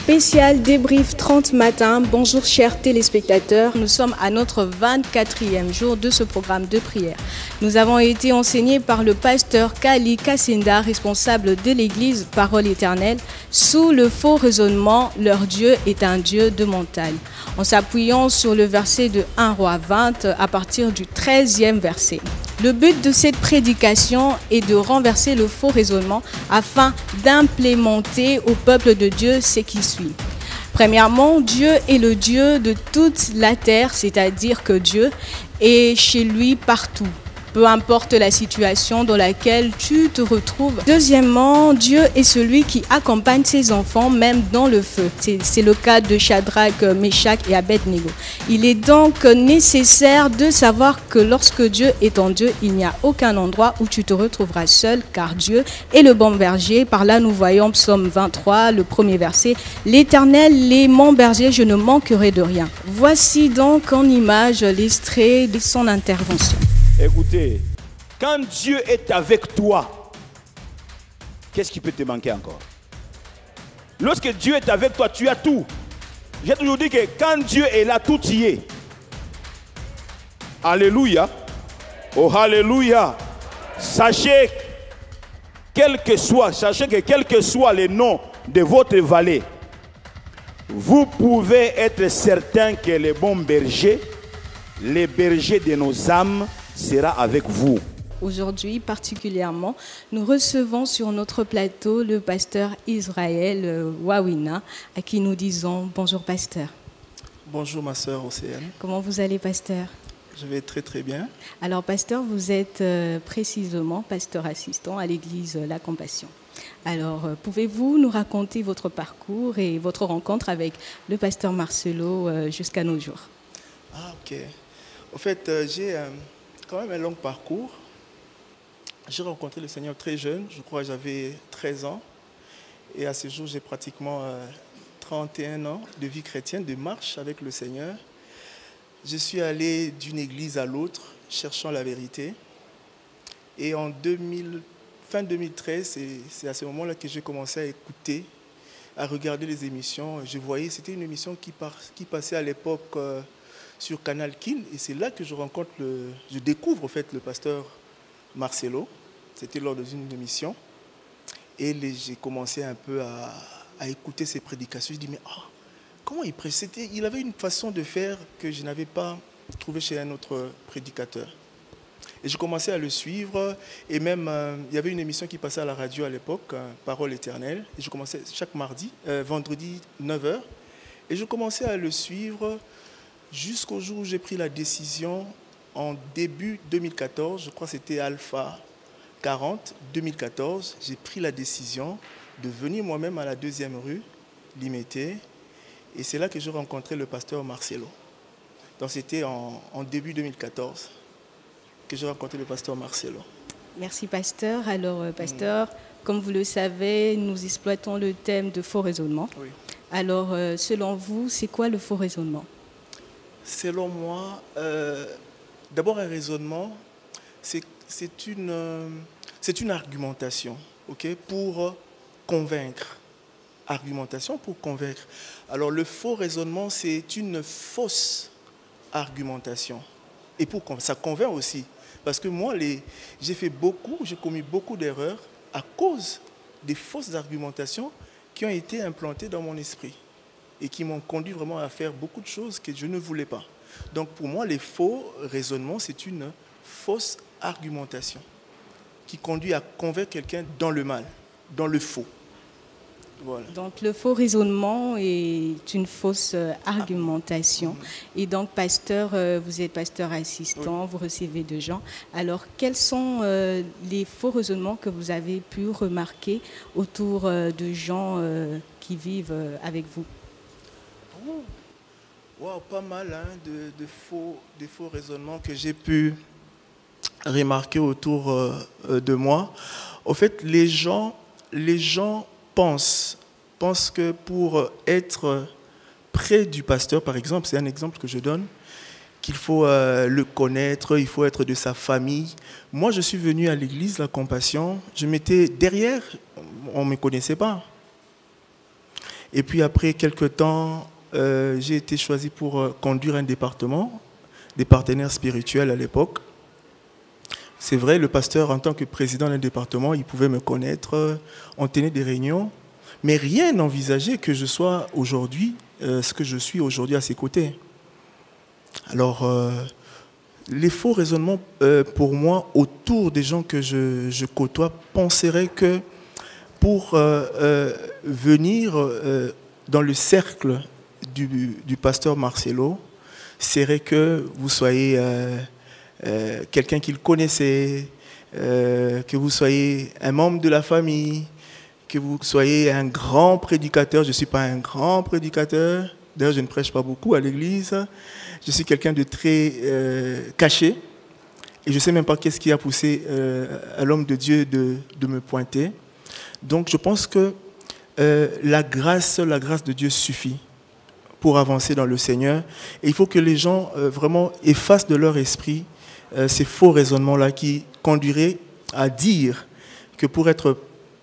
Spécial débrief 30 matin. Bonjour chers téléspectateurs, nous sommes à notre 24e jour de ce programme de prière. Nous avons été enseignés par le pasteur Kali Kassinda, responsable de l'église Parole Éternelle, sous le faux raisonnement « Leur Dieu est un Dieu de montagne », en s'appuyant sur le verset de 1 Roi 20 à partir du 13e verset. Le but de cette prédication est de renverser le faux raisonnement afin d'implémenter au peuple de Dieu ce qui suit. Premièrement, Dieu est le Dieu de toute la terre, c'est-à-dire que Dieu est chez lui partout, peu importe la situation dans laquelle tu te retrouves. Deuxièmement, Dieu est celui qui accompagne ses enfants même dans le feu. C'est le cas de Shadrach, Meshach et Abednego. Il est donc nécessaire de savoir que lorsque Dieu est ton Dieu, il n'y a aucun endroit où tu te retrouveras seul, car Dieu est le bon berger. Par là, nous voyons Psaume 23, le premier verset. « L'Éternel est mon berger, je ne manquerai de rien ». Voici donc en image l'extrait de son intervention. Écoutez, quand Dieu est avec toi, qu'est-ce qui peut te manquer encore? Lorsque Dieu est avec toi, tu as tout. J'ai toujours dit que quand Dieu est là, tout y est. Alléluia. Oh, alléluia. Sachez que quel que soit le nom de votre vallée, vous pouvez être certain que le bon berger, le berger de nos âmes, sera avec vous. Aujourd'hui, particulièrement, nous recevons sur notre plateau le pasteur Israël Wawina, à qui nous disons bonjour pasteur. Bonjour ma sœur Océane. Comment vous allez pasteur? Je vais très très bien. Alors pasteur, vous êtes précisément pasteur assistant à l'église La Compassion. Alors, pouvez-vous nous raconter votre parcours et votre rencontre avec le pasteur Marcelo jusqu'à nos jours? Ah ok. En fait, j'ai quand même un long parcours. J'ai rencontré le Seigneur très jeune, je crois que j'avais 13 ans. Et à ce jour, j'ai pratiquement 31 ans de vie chrétienne, de marche avec le Seigneur. Je suis allé d'une église à l'autre, cherchant la vérité. Et en fin 2013, c'est à ce moment-là que j'ai commencé à écouter, à regarder les émissions. Je voyais, c'était une émission qui passait à l'époque sur Canal Kin, et c'est là que je découvre en fait le pasteur Marcelo. C'était lors d'une émission, et j'ai commencé un peu à écouter ses prédications. Je dis mais comment il prêche? Il avait une façon de faire que je n'avais pas trouvé chez un autre prédicateur. Et je commençais à le suivre, et même il y avait une émission qui passait à la radio à l'époque, Parole Éternelle, et je commençais chaque vendredi 9h, et je commençais à le suivre jusqu'au jour où j'ai pris la décision en début 2014, je crois que c'était Alpha 40, 2014, j'ai pris la décision de venir moi-même à la 2e rue, Limité, et c'est là que j'ai rencontré le pasteur Marcelo. Donc c'était en début 2014 que j'ai rencontré le pasteur Marcelo. Merci pasteur. Alors pasteur, comme vous le savez, nous exploitons le thème de faux raisonnement. Oui. Alors selon vous, c'est quoi le faux raisonnement? Selon moi, d'abord un raisonnement, c'est une argumentation, okay, pour convaincre. Argumentation pour convaincre. Alors le faux raisonnement, c'est une fausse argumentation. Et ça convainc aussi. Parce que moi, j'ai commis beaucoup d'erreurs à cause des fausses argumentations qui ont été implantées dans mon esprit et qui m'ont conduit vraiment à faire beaucoup de choses que je ne voulais pas. Donc pour moi, les faux raisonnements, c'est une fausse argumentation qui conduit à convaincre quelqu'un dans le mal, dans le faux. Voilà. Donc le faux raisonnement est une fausse argumentation. Et donc pasteur, vous êtes pasteur assistant, oui. Vous recevez des gens. Alors quels sont les faux raisonnements que vous avez pu remarquer autour de gens qui vivent avec vous? Wow, pas mal hein, de faux raisonnements que j'ai pu remarquer autour de moi. En fait, les gens pensent que pour être près du pasteur, par exemple, c'est un exemple que je donne, qu'il faut le connaître, il faut être de sa famille. Moi, je suis venu à l'église La Compassion, je m'étais derrière, on ne me connaissait pas. Et puis après quelques temps, j'ai été choisi pour conduire un département, des partenaires spirituels à l'époque. C'est vrai, le pasteur, en tant que président d'un département, il pouvait me connaître, on tenait des réunions, mais rien n'envisageait que je sois aujourd'hui ce que je suis aujourd'hui à ses côtés. Alors, les faux raisonnements, pour moi, autour des gens que je côtoie, penseraient que pour venir dans le cercle du pasteur Marcelo, serait que vous soyez quelqu'un qu'il connaissait, que vous soyez un membre de la famille, que vous soyez un grand prédicateur. Je ne suis pas un grand prédicateur. D'ailleurs, je ne prêche pas beaucoup à l'église. Je suis quelqu'un de très caché. Et je ne sais même pas qu'est-ce qui a poussé à l'homme de Dieu de me pointer. Donc, je pense que la grâce de Dieu suffit pour avancer dans le Seigneur. Et il faut que les gens vraiment effacent de leur esprit ces faux raisonnements-là qui conduiraient à dire que pour être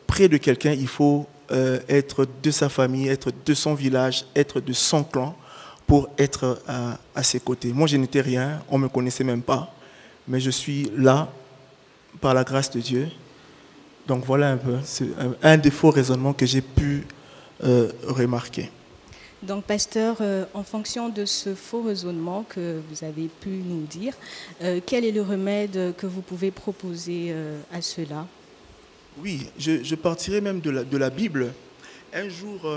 près de quelqu'un, il faut être de sa famille, être de son village, être de son clan pour être à ses côtés. Moi, je n'étais rien, on ne me connaissait même pas, mais je suis là par la grâce de Dieu. Donc voilà un peu, c'est un des faux raisonnements que j'ai pu remarquer. Donc, pasteur, en fonction de ce faux raisonnement que vous avez pu nous dire, quel est le remède que vous pouvez proposer à cela? Oui, je partirai même de la Bible. Un jour,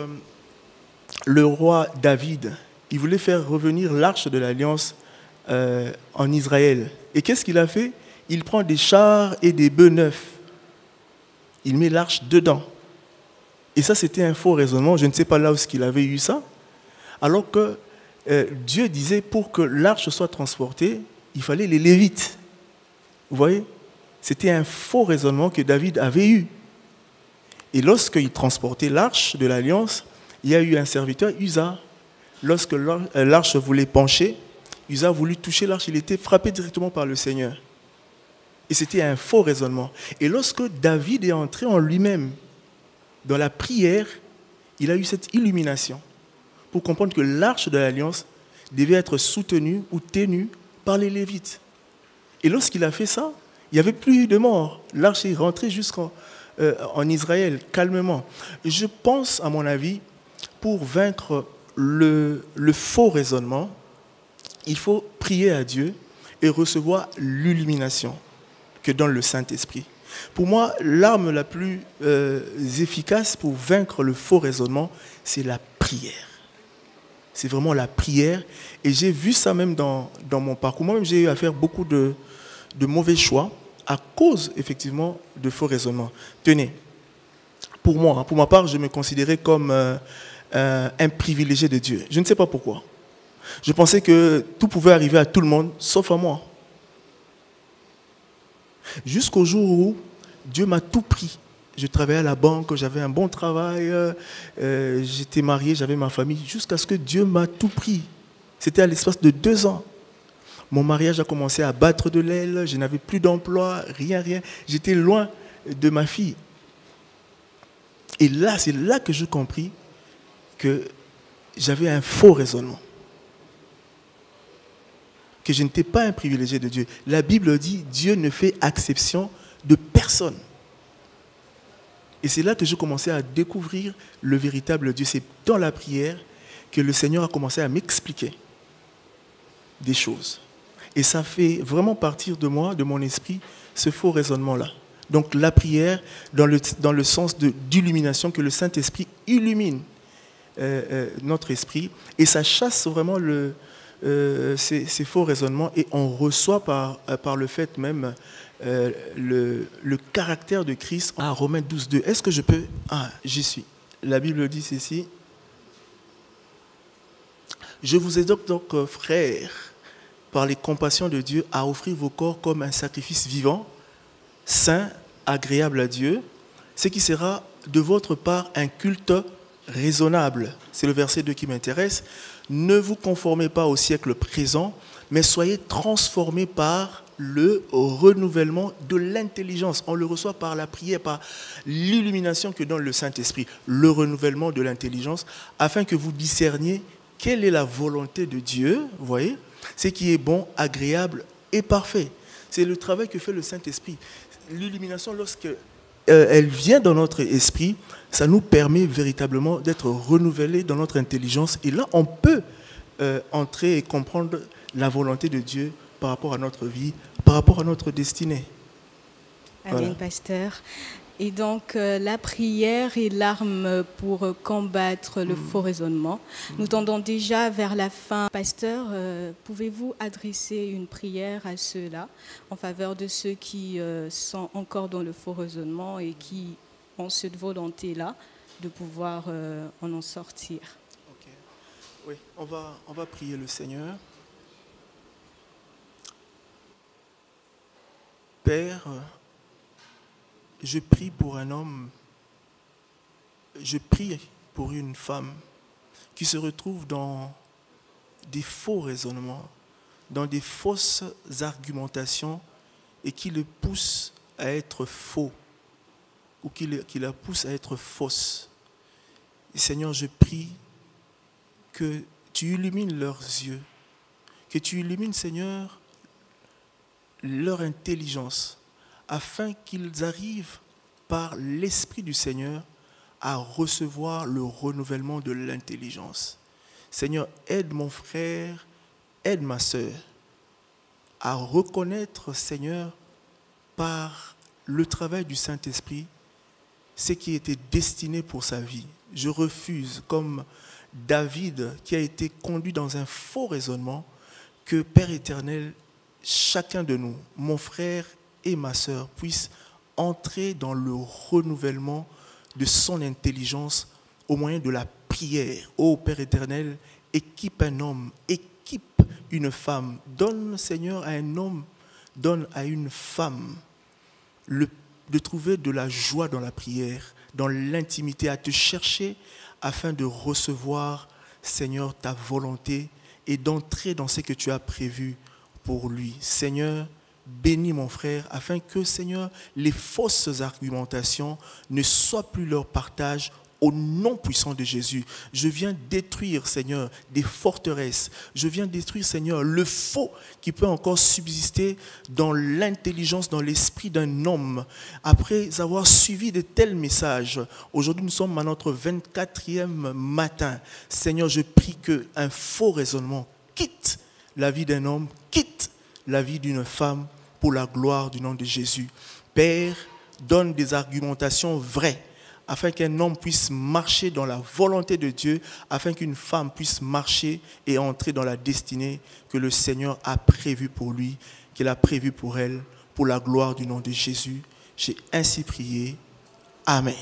le roi David, il voulait faire revenir l'arche de l'Alliance en Israël. Et qu'est-ce qu'il a fait? Il prend des chars et des bœufs neufs. Il met l'arche dedans. Et ça, c'était un faux raisonnement. Je ne sais pas là où il avait eu ça. Alors que Dieu disait, pour que l'arche soit transportée, il fallait les Lévites. Vous voyez? C'était un faux raisonnement que David avait eu. Et lorsqu'il transportait l'arche de l'Alliance, il y a eu un serviteur, Uza. Lorsque l'arche voulait pencher, Uza a voulu toucher l'arche, il était frappé directement par le Seigneur. Et c'était un faux raisonnement. Et lorsque David est entré en lui-même, dans la prière, il a eu cette illumination pour comprendre que l'arche de l'Alliance devait être soutenue ou tenue par les Lévites. Et lorsqu'il a fait ça, il n'y avait plus de morts. L'arche est rentrée jusqu'en Israël, calmement. Et je pense, à mon avis, pour vaincre le faux raisonnement, il faut prier à Dieu et recevoir l'illumination que donne le Saint-Esprit. Pour moi, l'arme la plus efficace pour vaincre le faux raisonnement, c'est la prière. C'est vraiment la prière. Et j'ai vu ça même dans mon parcours. Moi-même, j'ai eu à faire beaucoup de mauvais choix à cause, effectivement, de faux raisonnements. Tenez, pour moi, pour ma part, je me considérais comme un privilégié de Dieu. Je ne sais pas pourquoi. Je pensais que tout pouvait arriver à tout le monde, sauf à moi. Jusqu'au jour où Dieu m'a tout pris. Je travaillais à la banque, j'avais un bon travail, j'étais marié, j'avais ma famille, jusqu'à ce que Dieu m'a tout pris. C'était à l'espace de 2 ans. Mon mariage a commencé à battre de l'aile, je n'avais plus d'emploi, rien. J'étais loin de ma fille. Et là, c'est là que j'ai compris que j'avais un faux raisonnement. Que je n'étais pas un privilégié de Dieu. La Bible dit, Dieu ne fait exception de personne. Et c'est là que j'ai commencé à découvrir le véritable Dieu. C'est dans la prière que le Seigneur a commencé à m'expliquer des choses. Et ça fait vraiment partir de moi, de mon esprit, ce faux raisonnement-là. Donc la prière, dans le sens d'illumination, que le Saint-Esprit illumine notre esprit. Et ça chasse vraiment ces faux raisonnements. Et on reçoit par le fait même le caractère de Christ. Romains 12:2. Est-ce que je peux... j'y suis. La Bible dit ceci. Je vous exhorte donc, frères, par les compassions de Dieu, à offrir vos corps comme un sacrifice vivant, saint, agréable à Dieu, ce qui sera de votre part un culte raisonnable. C'est le verset 2 qui m'intéresse. Ne vous conformez pas au siècle présent, mais soyez transformés par le renouvellement de l'intelligence. On le reçoit par la prière, par l'illumination que donne le Saint-Esprit, le renouvellement de l'intelligence, afin que vous discerniez quelle est la volonté de Dieu, vous voyez, ce qui est bon, agréable et parfait. C'est le travail que fait le Saint-Esprit. L'illumination, lorsque elle vient dans notre esprit, ça nous permet véritablement d'être renouvelés dans notre intelligence. Et là, on peut entrer et comprendre la volonté de Dieu par rapport à notre vie, par rapport à notre destinée. Amen, voilà. Pasteur. Et donc, la prière est l'arme pour combattre le faux raisonnement. Nous tendons déjà vers la fin. Pasteur, pouvez-vous adresser une prière à ceux-là, en faveur de ceux qui sont encore dans le faux raisonnement et qui ont cette volonté-là de pouvoir en sortir? Okay. Oui, on va prier le Seigneur. Père, je prie pour un homme, je prie pour une femme qui se retrouve dans des faux raisonnements, dans des fausses argumentations et qui le poussent à être faux ou qui la poussent à être fausse. Et Seigneur, je prie que tu illumines leurs yeux, que tu illumines, Seigneur, leur intelligence, afin qu'ils arrivent par l'Esprit du Seigneur à recevoir le renouvellement de l'intelligence. Seigneur, aide mon frère, aide ma sœur à reconnaître, Seigneur, par le travail du Saint-Esprit, ce qui était destiné pour sa vie. Je refuse, comme David qui a été conduit dans un faux raisonnement, que Père éternel, chacun de nous, mon frère et ma sœur, puissent entrer dans le renouvellement de son intelligence au moyen de la prière. Ô Père éternel, équipe un homme, équipe une femme. Donne, Seigneur, à un homme, donne à une femme de trouver de la joie dans la prière, dans l'intimité, à te chercher afin de recevoir, Seigneur, ta volonté et d'entrer dans ce que tu as prévu pour lui. Seigneur, bénis mon frère afin que, Seigneur, les fausses argumentations ne soient plus leur partage au nom puissant de Jésus. Je viens détruire, Seigneur, des forteresses. Je viens détruire, Seigneur, le faux qui peut encore subsister dans l'intelligence, dans l'esprit d'un homme. Après avoir suivi de tels messages, aujourd'hui nous sommes à notre 24e matin. Seigneur, je prie qu'un faux raisonnement quitte la vie d'un homme, quitte la vie d'une femme pour la gloire du nom de Jésus. Père, donne des argumentations vraies afin qu'un homme puisse marcher dans la volonté de Dieu, afin qu'une femme puisse marcher et entrer dans la destinée que le Seigneur a prévue pour lui, qu'il a prévue pour elle, pour la gloire du nom de Jésus. J'ai ainsi prié. Amen.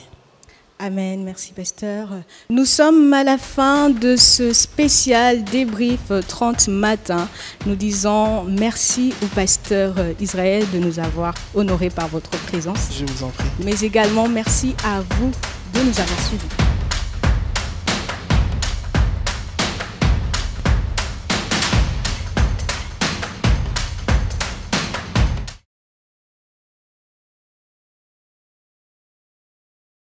Amen, merci pasteur. Nous sommes à la fin de ce spécial débrief 30 matin. Nous disons merci au pasteur Israël de nous avoir honorés par votre présence. Je vous en prie. Mais également merci à vous de nous avoir suivis.